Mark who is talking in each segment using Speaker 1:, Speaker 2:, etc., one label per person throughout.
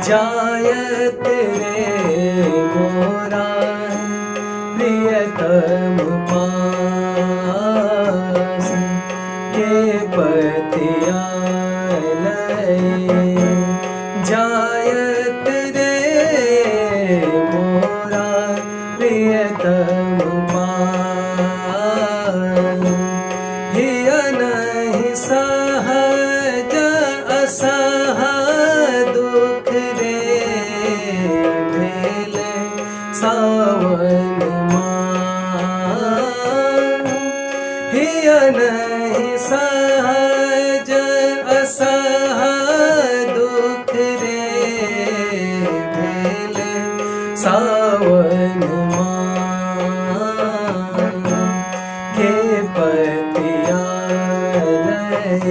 Speaker 1: जायत रे मोरा प्रियतम पास के पतिया लय। जायत रे मोरा प्रियतम पास हिय नहीं सहज असह दुख रे भेल सावन मास। हिय नहीं सहज असह दुख रे भेल सावन मास के पतिया लय।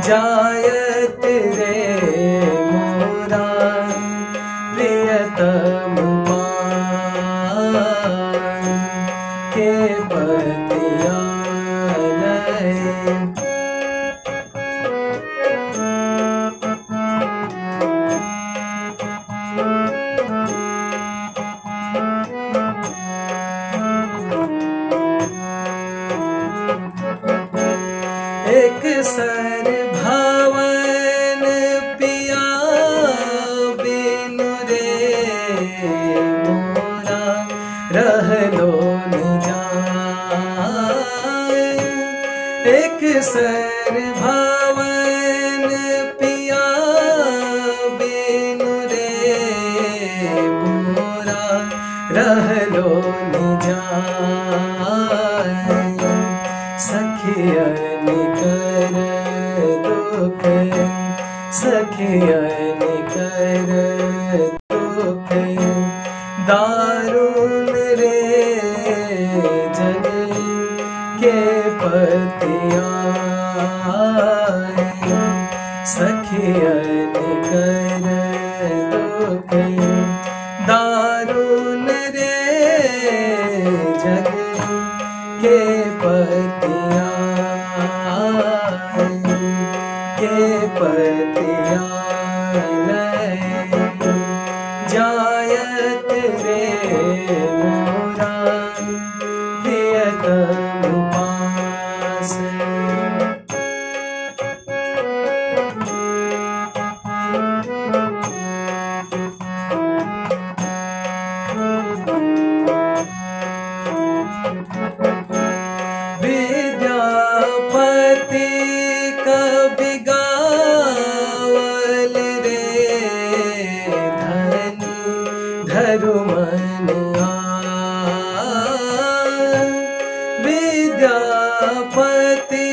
Speaker 1: जायत रे मोरा प्रियतम पास के पतिया लय। एक सर भवन पिया बिनु रे मोरा रहलो न जाए। एक सर भवन पिया बिनु रे मोरा रहलो न जाए। सखियन कर दुख सखियन कर दुख दारुण रे जग के पतिया। सखियन कर दुख दारुण रे जग के पतिया लय। जायत रे मोरा प्रियतम पास। विद्यापति कवि गावल रे धनी धरु मन आए। विद्यापति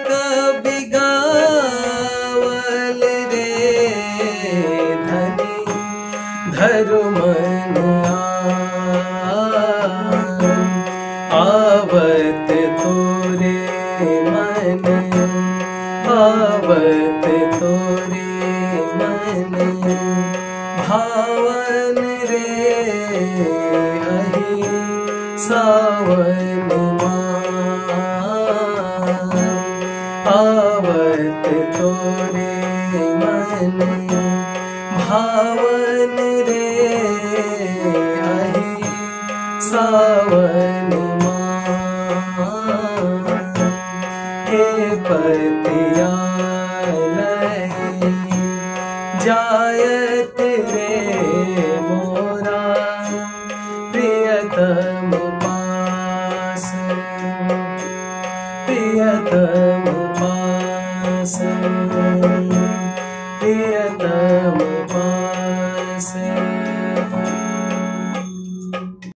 Speaker 1: कवि गावल रे धनी धरु मन आए। आवत तोरे मन आवत तोरे मन भावन रे अहि सावन मास। आवत तोरे मन भावन रे अहि सावन के पतिया लय। जायत रे मोरा प्रियतम पास प्रियतम पास प्रियतम